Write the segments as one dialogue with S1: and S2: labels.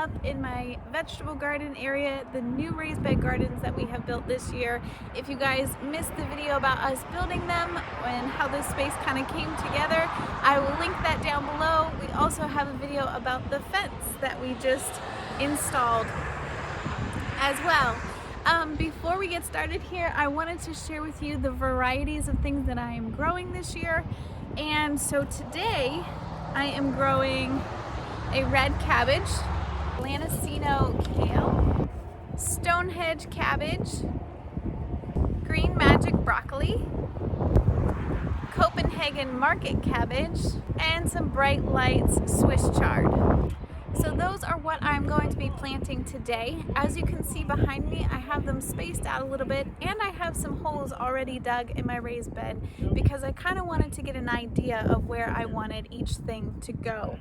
S1: up in my vegetable garden area, the new raised bed gardens that we have built this year. If you guys missed the video about us building them and how this space kind of came together, I will link that down below. We also have a video about the fence that we just installed as well. Before we get started here, I wanted to share with you the varieties of things that I am growing this year. And so today I am growing a red cabbage, Lanacino kale, Stonehenge cabbage, green magic broccoli, Copenhagen market cabbage, and some bright lights Swiss chard. So those are what I'm going to be planting today. As you can see behind me, I have them spaced out a little bit, and I have some holes already dug in my raised bed because I kind of wanted to get an idea of where I wanted each thing to go.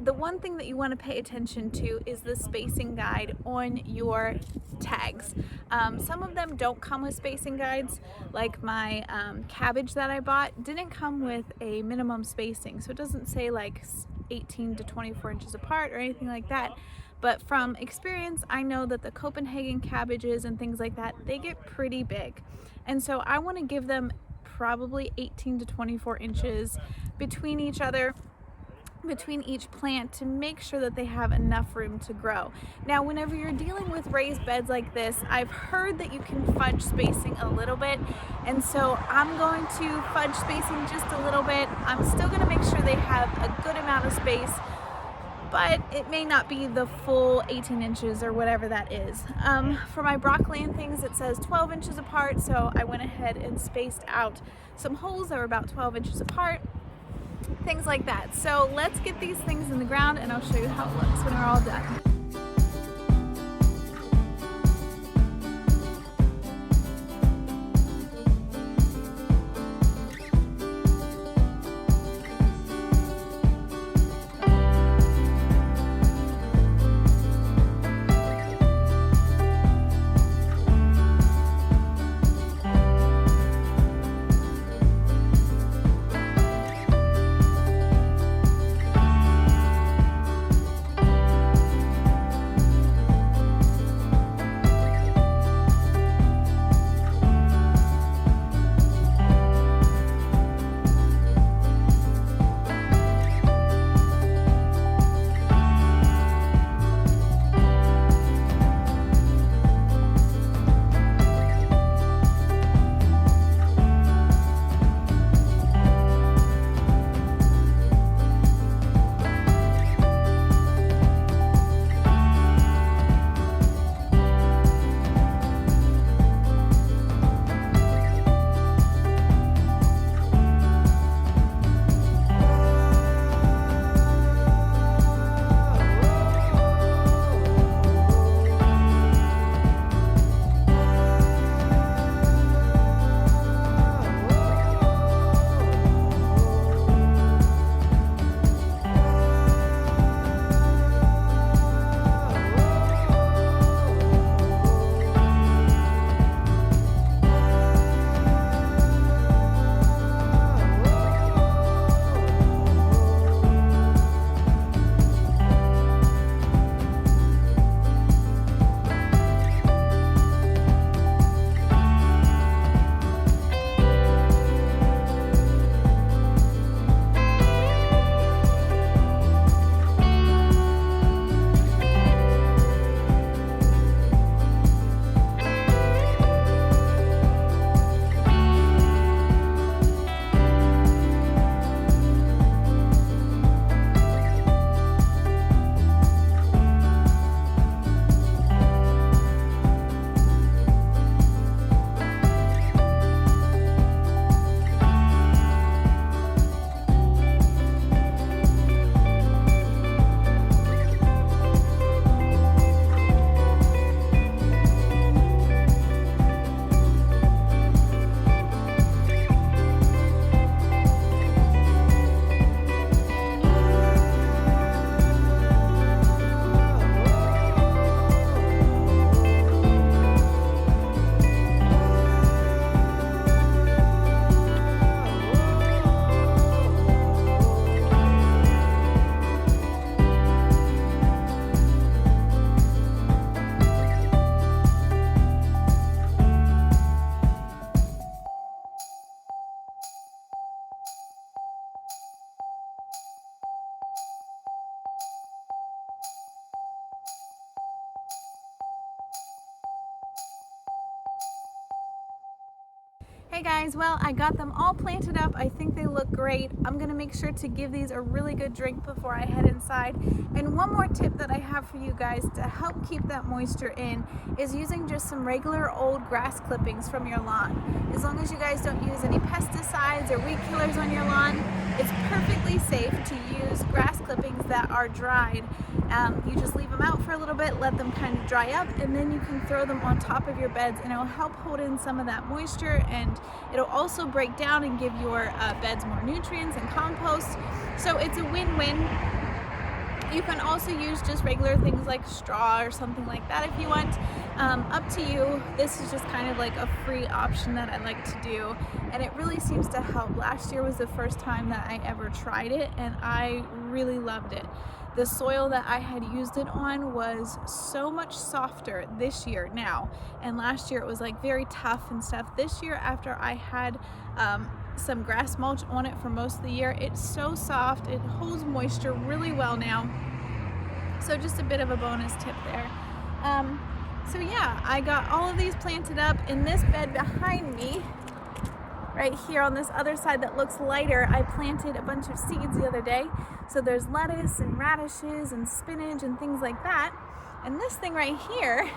S1: The one thing that you want to pay attention to is the spacing guide on your tags. Some of them don't come with spacing guides, like my cabbage that I bought didn't come with a minimum spacing, so it doesn't say like 18 to 24 inches apart or anything like that. But from experience, I know that the Copenhagen cabbages and things like that, they get pretty big. And so I want to give them probably 18 to 24 inches between each other, between each plant, to make sure that they have enough room to grow. Now, whenever you're dealing with raised beds like this, I've heard that you can fudge spacing a little bit, and so I'm going to fudge spacing just a little bit. I'm still going to make sure they have a good amount of space, but it may not be the full 18 inches or whatever that is. For my broccoli and things, it says 12 inches apart, so I went ahead and spaced out some holes that were about 12 inches apart. Things like that. So let's get these things in the ground and I'll show you how it looks when we're all done. Hey guys, well, I got them all planted up. I think they look great. I'm gonna make sure to give these a really good drink before I head inside. And one more tip that I have for you guys to help keep that moisture in is using just some regular old grass clippings from your lawn. As long as you guys don't use any pesticides or weed killers on your lawn, it's perfectly safe to use grass clippings that are dried. You just leave them out for a little bit, let them kind of dry up, and then you can throw them on top of your beds, and it'll help hold in some of that moisture, and it'll also break down and give your beds more nutrients and compost. So it's a win-win. You can also use just regular things like straw or something like that if you want. Up to you. This is just kind of like a free option that I like to do, and it really seems to help. Last year was the first time that I ever tried it, and I really loved it. The soil that I had used it on was so much softer this year now, and last year it was like very tough and stuff. This year, after I had some grass mulch on it for most of the year, it's so soft, it holds moisture really well now. So just a bit of a bonus tip there. So yeah, I got all of these planted up. In this bed behind me, right here on this other side that looks lighter, I planted a bunch of seeds the other day. So there's lettuce and radishes and spinach and things like that. And this thing right here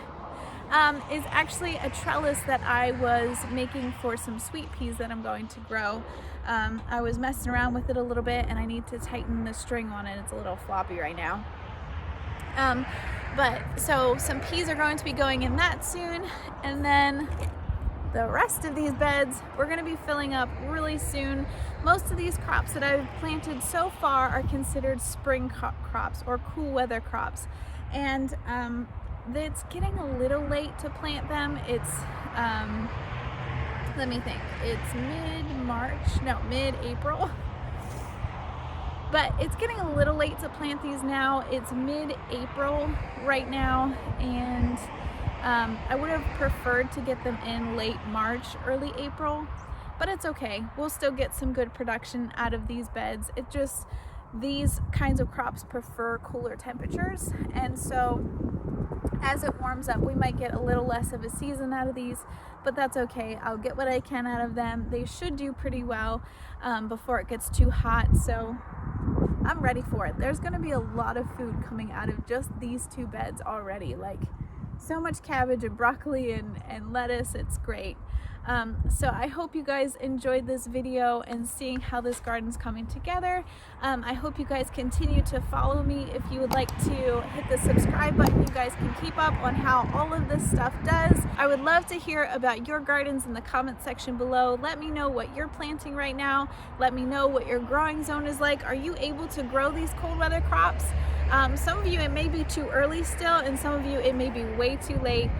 S1: is actually a trellis that I was making for some sweet peas that I'm going to grow. I was messing around with it a little bit, and I need to tighten the string on it. It's a little floppy right now. But so some peas are going to be going in that soon, and then the rest of these beds we're going to be filling up really soon. Most of these crops that I've planted so far are considered spring crops or cool weather crops, and it's getting a little late to plant them. It's let me think, it's mid-April. But it's getting a little late to plant these now. It's mid-April right now, and I would have preferred to get them in late March, early April, but it's okay. We'll still get some good production out of these beds. It just, these kinds of crops prefer cooler temperatures, and so as it warms up, we might get a little less of a season out of these, but that's okay. I'll get what I can out of them. They should do pretty well before it gets too hot, so I'm ready for it. There's gonna be a lot of food coming out of just these two beds already, like so much cabbage and broccoli and lettuce. It's great. So I hope you guys enjoyed this video and seeing how this garden's coming together. I hope you guys continue to follow me. If you would like to hit the subscribe button, you guys can keep up on how all of this stuff does. I would love to hear about your gardens in the comment section below. Let me know what you're planting right now. Let me know what your growing zone is like. Are you able to grow these cold weather crops? Some of you it may be too early still, and some of you it may be way too late.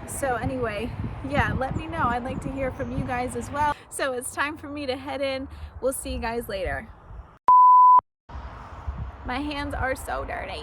S1: So anyway, yeah, let me know. I'd like to hear from you guys as well. So it's time for me to head in. We'll see you guys later. My hands are so dirty.